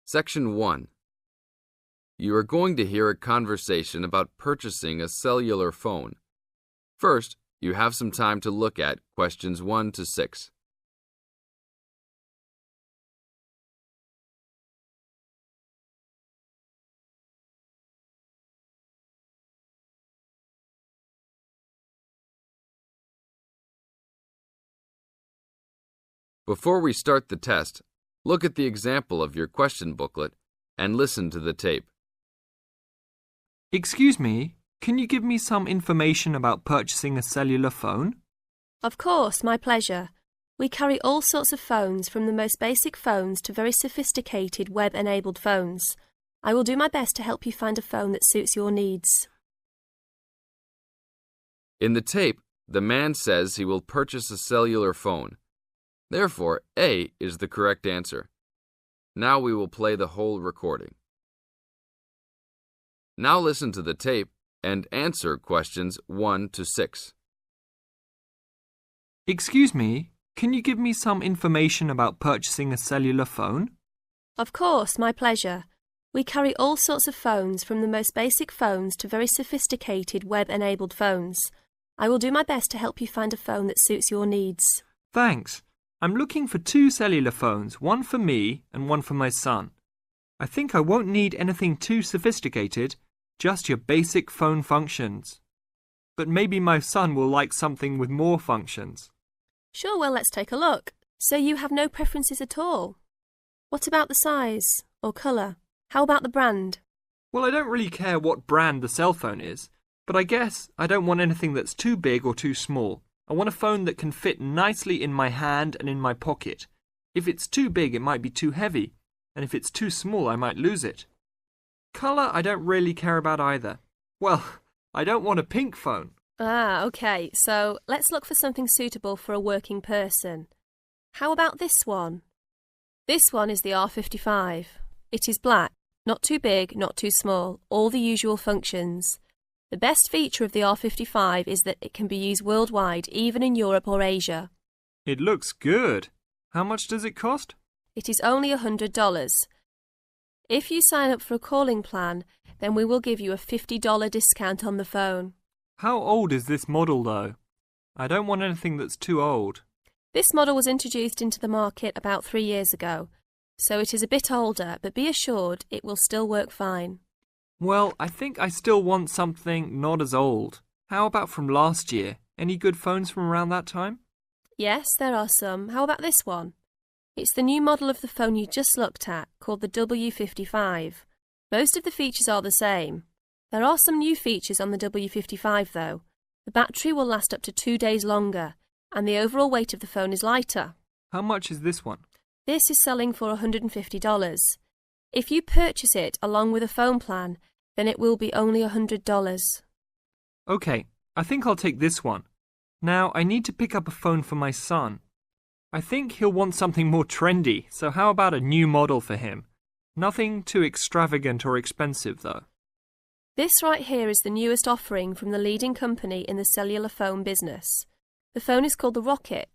Section 1. You are going to hear a conversation about purchasing a cellular phone. First, you have some time to look at questions 1 to 6. Before we start the test, look at the example of your question booklet and listen to the tape. Excuse me, can you give me some information about purchasing a cellular phone? Of course, my pleasure. We carry all sorts of phones, from the most basic phones to very sophisticated web-enabled phones. I will do my best to help you find a phone that suits your needs. In the tape, the man says he will purchase a cellular phone. Therefore, A is the correct answer. Now we will play the whole recording. Now listen to the tape and answer questions 1 to 6. Excuse me, can you give me some information about purchasing a cellular phone? Of course, my pleasure. We carry all sorts of phones, from the most basic phones to very sophisticated web-enabled phones. I will do my best to help you find a phone that suits your needs. Thanks. I'm looking for 2 cellular phones, one for me and one for my son. I think I won't need anything too sophisticated, just your basic phone functions. But maybe my son will like something with more functions. Sure, well, let's take a look. So you have no preferences at all? What about the size or colour? How about the brand? Well, I don't really care what brand the cell phone is, but I guess I don't want anything that's too big or too small. I want a phone that can fit nicely in my hand and in my pocket. If it's too big, it might be too heavy, and if it's too small, I might lose it. Colour, I don't really care about either. Well, I don't want a pink phone. Ah, okay, so let's look for something suitable for a working person. How about this one? This one is the R55. It is black, not too big, not too small, all the usual functions. The best feature of the R55 is that it can be used worldwide, even in Europe or Asia. It looks good. How much does it cost? It is only $100. If you sign up for a calling plan, then we will give you a $50 discount on the phone. How old is this model, though? I don't want anything that's too old. This model was introduced into the market about 3 years ago, so it is a bit older, but be assured it will still work fine. Well, I think I still want something not as old. How about from last year? Any good phones from around that time? Yes, there are some. How about this one? It's the new model of the phone you just looked at, called the W55. Most of the features are the same. There are some new features on the W55 though. The battery will last up to 2 days longer, and the overall weight of the phone is lighter. How much is this one? This is selling for $150. If you purchase it along with a phone plan, then it will be only $100. Okay, I think I'll take this one. Now, I need to pick up a phone for my son. I think he'll want something more trendy, so how about a new model for him? Nothing too extravagant or expensive, though. This right here is the newest offering from the leading company in the cellular phone business. The phone is called the Rocket.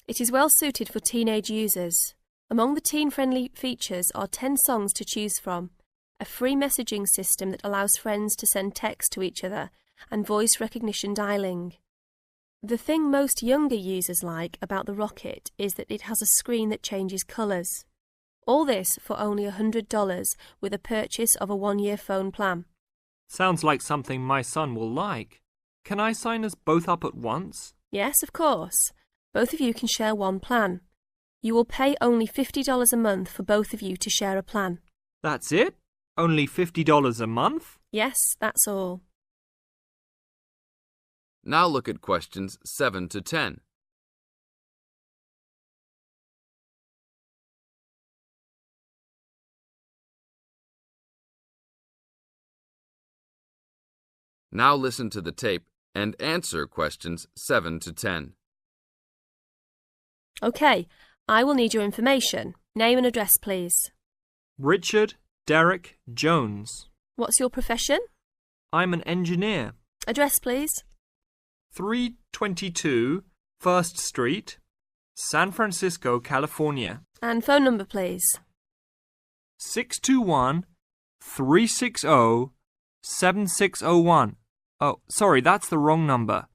It is well suited for teenage users. Among the teen-friendly features are 10 songs to choose from, a free messaging system that allows friends to send text to each other, and voice recognition dialing. The thing most younger users like about the Rocket is that it has a screen that changes colours. All this for only $100 with a purchase of a 1-year phone plan. Sounds like something my son will like. Can I sign us both up at once? Yes, of course. Both of you can share one plan. You will pay only $50 a month for both of you to share a plan. That's it? Only $50 a month? Yes, that's all. Now look at questions 7 to 10. Now listen to the tape and answer questions 7 to 10. Okay, I will need your information. Name and address, please. Richard Derek Jones. What's your profession? I'm an engineer. Address, please. 322 First Street, San Francisco, California. And phone number, please. 621-360-7601. Oh, sorry, that's the wrong number.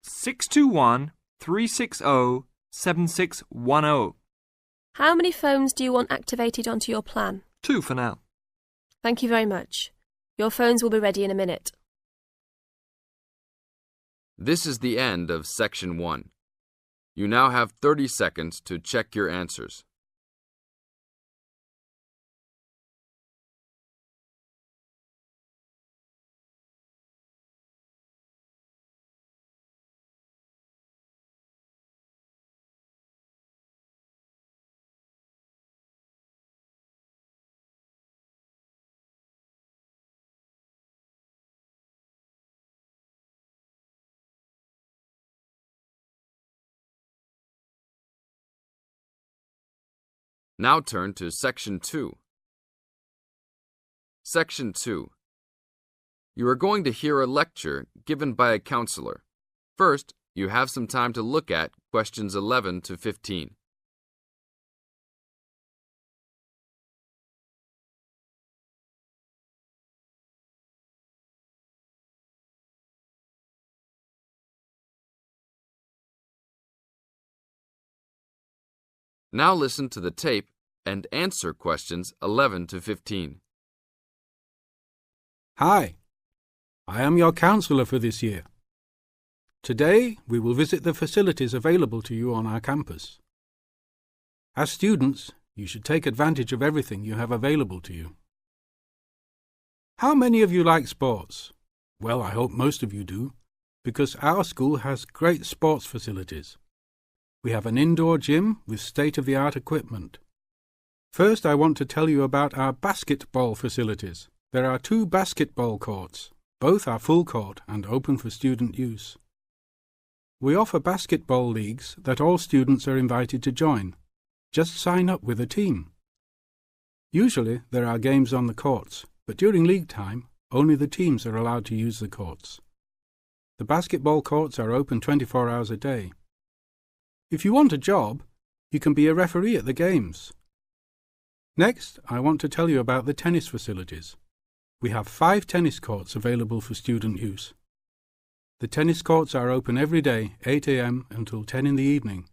621-360-7610. How many phones do you want activated onto your plan? 2 for now. Thank you very much. Your phones will be ready in a minute. This is the end of Section 1. You now have 30 seconds to check your answers. Now turn to Section 2. Section 2. You are going to hear a lecture given by a counselor. First, you have some time to look at questions 11 to 15. Now listen to the tape and answer questions 11 to 15. Hi, I am your counselor for this year. Today, we will visit the facilities available to you on our campus. As students, you should take advantage of everything you have available to you. How many of you like sports? Well, I hope most of you do, because our school has great sports facilities. We have an indoor gym with state-of-the-art equipment. First, I want to tell you about our basketball facilities. There are 2 basketball courts. Both are full court and open for student use. We offer basketball leagues that all students are invited to join. Just sign up with a team. Usually, there are games on the courts, but during league time, only the teams are allowed to use the courts. The basketball courts are open 24 hours a day. If you want a job, you can be a referee at the games. Next, I want to tell you about the tennis facilities. We have 5 tennis courts available for student use. The tennis courts are open every day, 8 a.m. until 10 in the evening.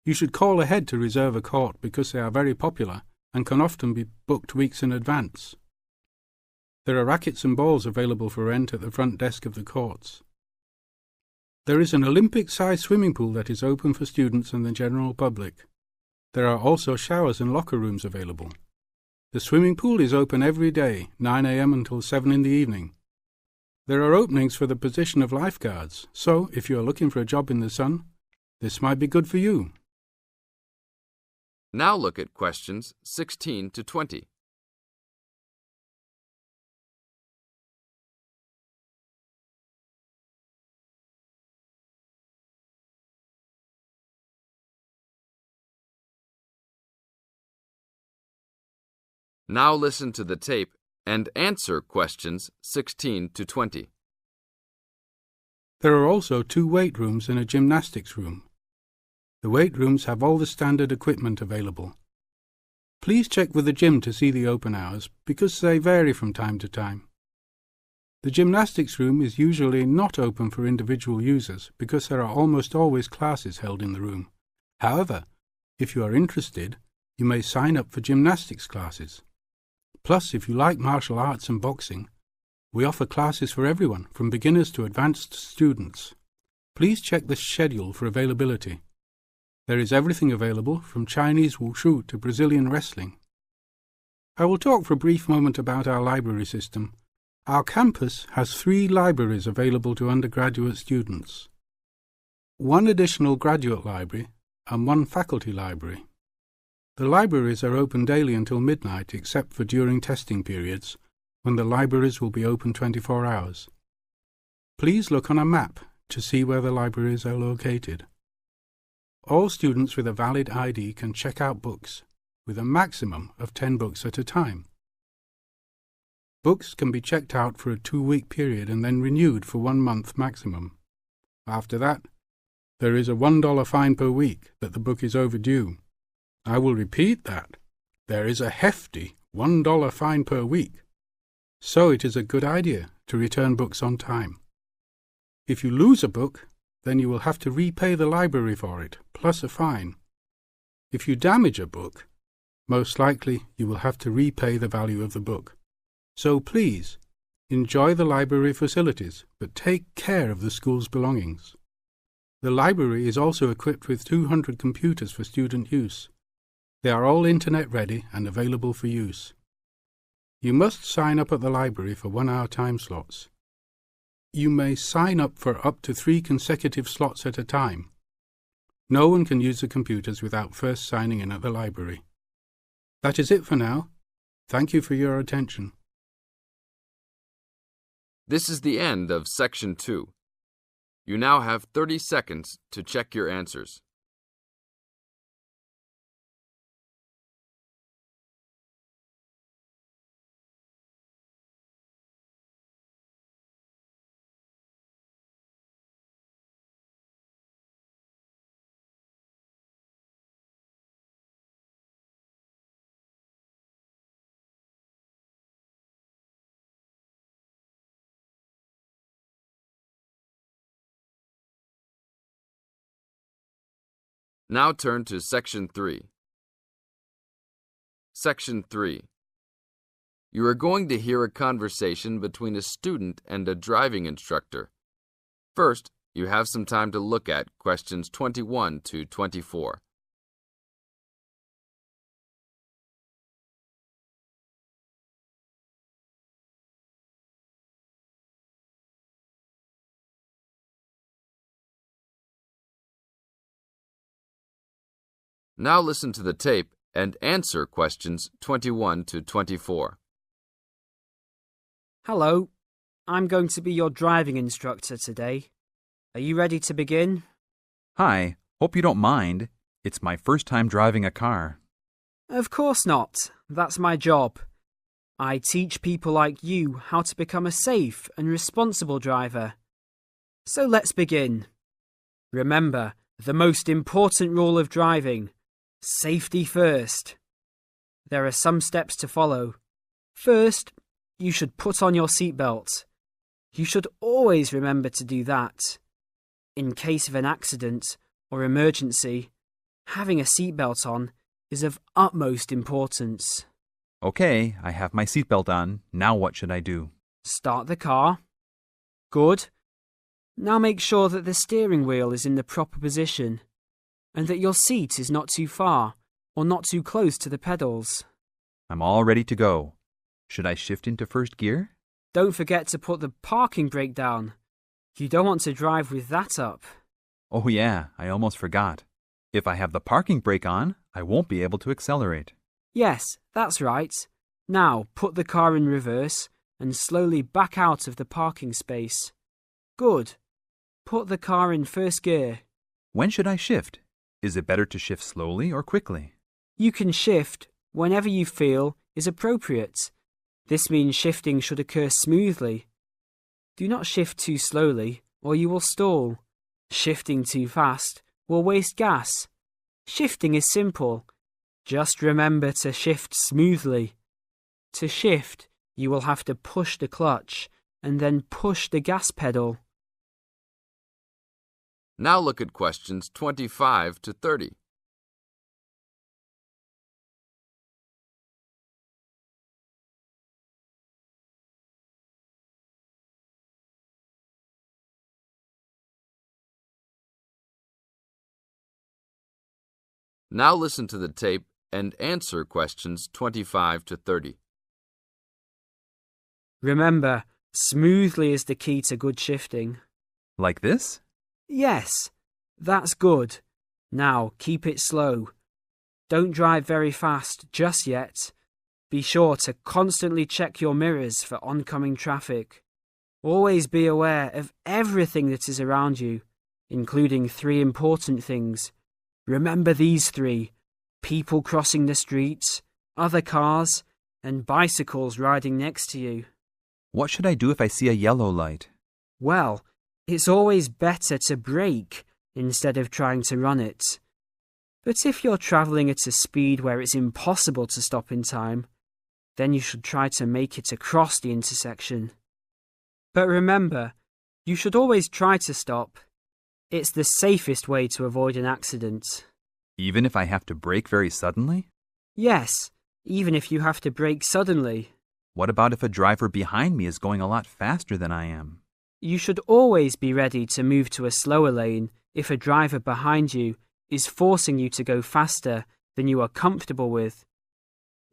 You should call ahead to reserve a court because they are very popular and can often be booked weeks in advance. There are rackets and balls available for rent at the front desk of the courts. There is an Olympic-sized swimming pool that is open for students and the general public. There are also showers and locker rooms available. The swimming pool is open every day, 9 a.m. until 7 in the evening. There are openings for the position of lifeguards, so if you are looking for a job in the sun, this might be good for you. Now look at questions 16 to 20. Now listen to the tape and answer questions 16 to 20. There are also 2 weight rooms and a gymnastics room. The weight rooms have all the standard equipment available. Please check with the gym to see the open hours because they vary from time to time. The gymnastics room is usually not open for individual users because there are almost always classes held in the room. However, if you are interested, you may sign up for gymnastics classes. Plus, if you like martial arts and boxing, we offer classes for everyone, from beginners to advanced students. Please check the schedule for availability. There is everything available, from Chinese wushu to Brazilian wrestling. I will talk for a brief moment about our library system. Our campus has 3 libraries available to undergraduate students, 1 additional graduate library and 1 faculty library. The libraries are open daily until midnight except for during testing periods, when the libraries will be open 24 hours. Please look on a map to see where the libraries are located. All students with a valid ID can check out books, with a maximum of 10 books at a time. Books can be checked out for a 2-week period and then renewed for 1 month maximum. After that, there is a $1 fine per week that the book is overdue. I will repeat that. There is a hefty $1 fine per week, so it is a good idea to return books on time. If you lose a book, then you will have to repay the library for it, plus a fine. If you damage a book, most likely you will have to repay the value of the book. So please, enjoy the library facilities, but take care of the school's belongings. The library is also equipped with 200 computers for student use. They are all internet ready and available for use. You must sign up at the library for 1-hour time slots. You may sign up for up to 3 consecutive slots at a time. No one can use the computers without first signing in at the library. That is it for now. Thank you for your attention. This is the end of Section 2. You now have 30 seconds to check your answers. Now turn to Section 3. Section 3. You are going to hear a conversation between a student and a driving instructor. First, you have some time to look at questions 21 to 24. Now listen to the tape and answer questions 21 to 24. Hello, I'm going to be your driving instructor today. Are you ready to begin? Hi, hope you don't mind. It's my first time driving a car. Of course not. That's my job. I teach people like you how to become a safe and responsible driver. So let's begin. Remember, the most important rule of driving: safety first. There are some steps to follow. First, you should put on your seatbelt. You should always remember to do that. In case of an accident or emergency, having a seatbelt on is of utmost importance. Okay, I have my seatbelt on. Now what should I do? Start the car. Good. Now make sure that the steering wheel is in the proper position and that your seat is not too far or not too close to the pedals. I'm all ready to go. Should I shift into first gear? Don't forget to put the parking brake down. You don't want to drive with that up. Oh yeah, I almost forgot. If I have the parking brake on, I won't be able to accelerate. Yes, that's right. Now put the car in reverse and slowly back out of the parking space. Good. Put the car in first gear. When should I shift? Is it better to shift slowly or quickly? You can shift whenever you feel is appropriate. This means shifting should occur smoothly. Do not shift too slowly or you will stall. Shifting too fast will waste gas. Shifting is simple. Just remember to shift smoothly. To shift, you will have to push the clutch and then push the gas pedal. Now look at questions 25 to 30. Now listen to the tape and answer questions 25 to 30. Remember, smoothly is the key to good shifting. Like this? Yes, that's good. Now keep it slow. Don't drive very fast just yet. Be sure to constantly check your mirrors for oncoming traffic. Always be aware of everything that is around you, including 3 important things. Remember these 3: people crossing the streets, other cars, and bicycles riding next to you. What should I do if I see a yellow light? Well, it's always better to brake instead of trying to run it. But if you're travelling at a speed where it's impossible to stop in time, Then you should try to make it across the intersection. But remember, you should always try to stop. It's the safest way to avoid an accident. Even if I have to brake very suddenly? Yes, even if you have to brake suddenly. What about if a driver behind me is going a lot faster than I am? You should always be ready to move to a slower lane if a driver behind you is forcing you to go faster than you are comfortable with.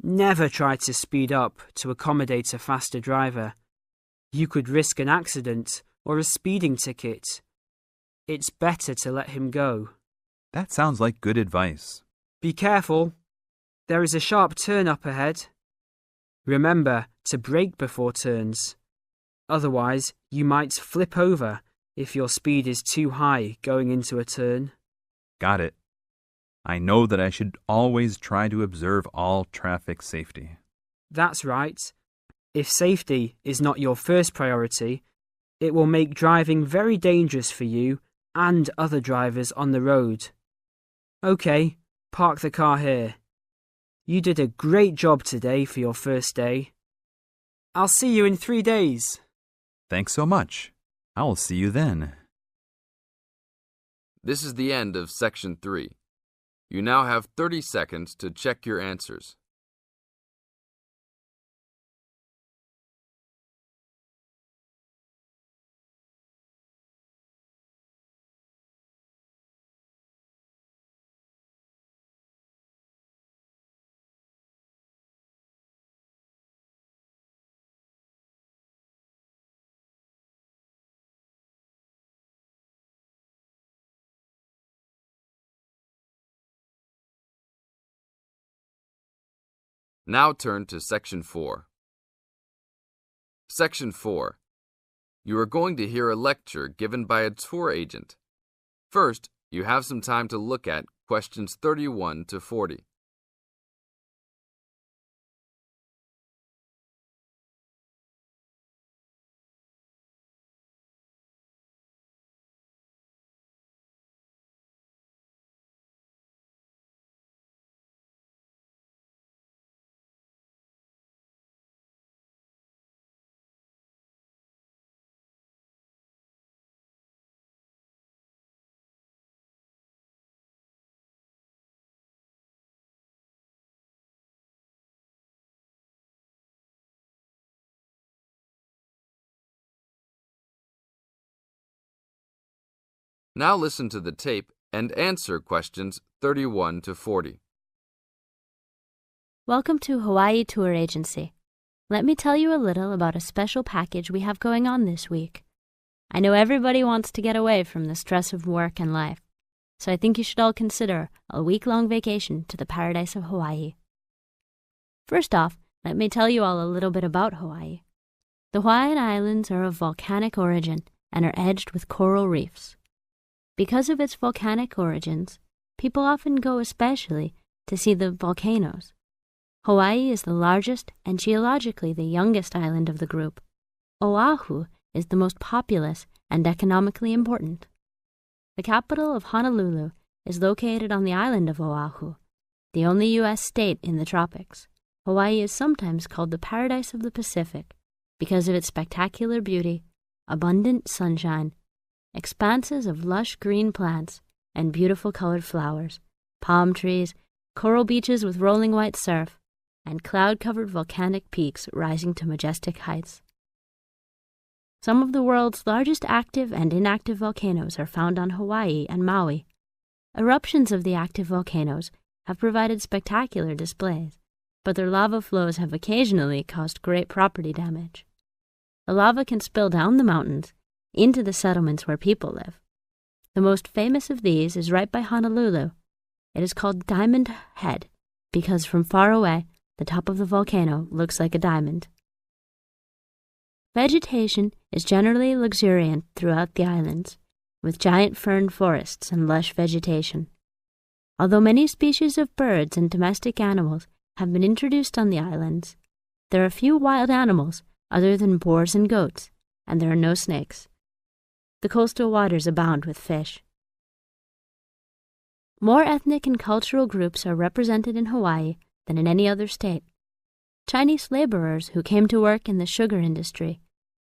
Never try to speed up to accommodate a faster driver. You could risk an accident or a speeding ticket. It's better to let him go. That sounds like good advice. Be careful. There is a sharp turn up ahead. Remember to brake before turns. Otherwise, you might flip over if your speed is too high going into a turn. Got it. I know that I should always try to observe all traffic safety. That's right. If safety is not your first priority, it will make driving very dangerous for you and other drivers on the road. Okay, park the car here. You did a great job today for your first day. I'll see you in 3 days. Thanks so much. I will see you then. This is the end of Section 3. You now have 30 seconds to check your answers. Now turn to Section 4. Section 4. You are going to hear a lecture given by a tour agent. First, you have some time to look at questions 31 to 40. Now listen to the tape and answer questions 31 to 40. Welcome to Hawaii Tour Agency. Let me tell you a little about a special package we have going on this week. I know everybody wants to get away from the stress of work and life, so I think you should all consider a week-long vacation to the paradise of Hawaii. First off, let me tell you all a little bit about Hawaii. The Hawaiian Islands are of volcanic origin and are edged with coral reefs. Because of its volcanic origins, people often go especially to see the volcanoes. Hawaii is the largest and geologically the youngest island of the group. Oahu is the most populous and economically important. The capital of Honolulu is located on the island of Oahu, the only U.S. state in the tropics. Hawaii is sometimes called the paradise of the Pacific because of its spectacular beauty, abundant sunshine, expanses of lush green plants and beautiful colored flowers, palm trees, coral beaches with rolling white surf, and cloud-covered volcanic peaks rising to majestic heights. Some of the world's largest active and inactive volcanoes are found on Hawaii and Maui. Eruptions of the active volcanoes have provided spectacular displays, but their lava flows have occasionally caused great property damage. The lava can spill down the mountains into the settlements where people live. The most famous of these is right by Honolulu. It is called Diamond Head because from far away, the top of the volcano looks like a diamond. Vegetation is generally luxuriant throughout the islands, with giant fern forests and lush vegetation. Although many species of birds and domestic animals have been introduced on the islands, there are few wild animals other than boars and goats, and there are no snakes. The coastal waters abound with fish. More ethnic and cultural groups are represented in Hawaii than in any other state. Chinese laborers who came to work in the sugar industry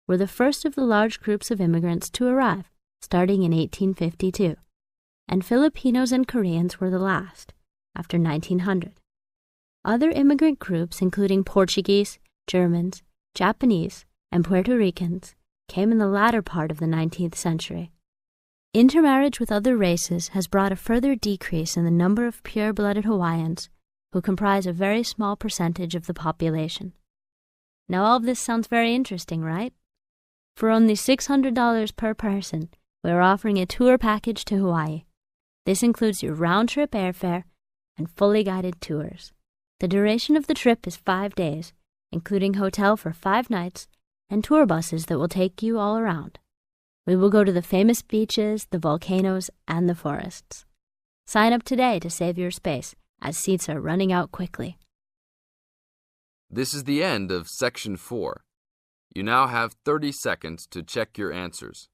were the first of the large groups of immigrants to arrive, starting in 1852, and Filipinos and Koreans were the last, after 1900. Other immigrant groups, including Portuguese, Germans, Japanese, and Puerto Ricans, came in the latter part of the 19th century. Intermarriage with other races has brought a further decrease in the number of pure-blooded Hawaiians, who comprise a very small percentage of the population. Now all of this sounds very interesting, right? For only $600 per person, we are offering a tour package to Hawaii. This includes your round-trip airfare and fully guided tours. The duration of the trip is 5 days, including hotel for 5 nights and tour buses that will take you all around. We will go to the famous beaches, the volcanoes, and the forests. Sign up today to save your space, as seats are running out quickly. This is the end of Section 4. You now have 30 seconds to check your answers.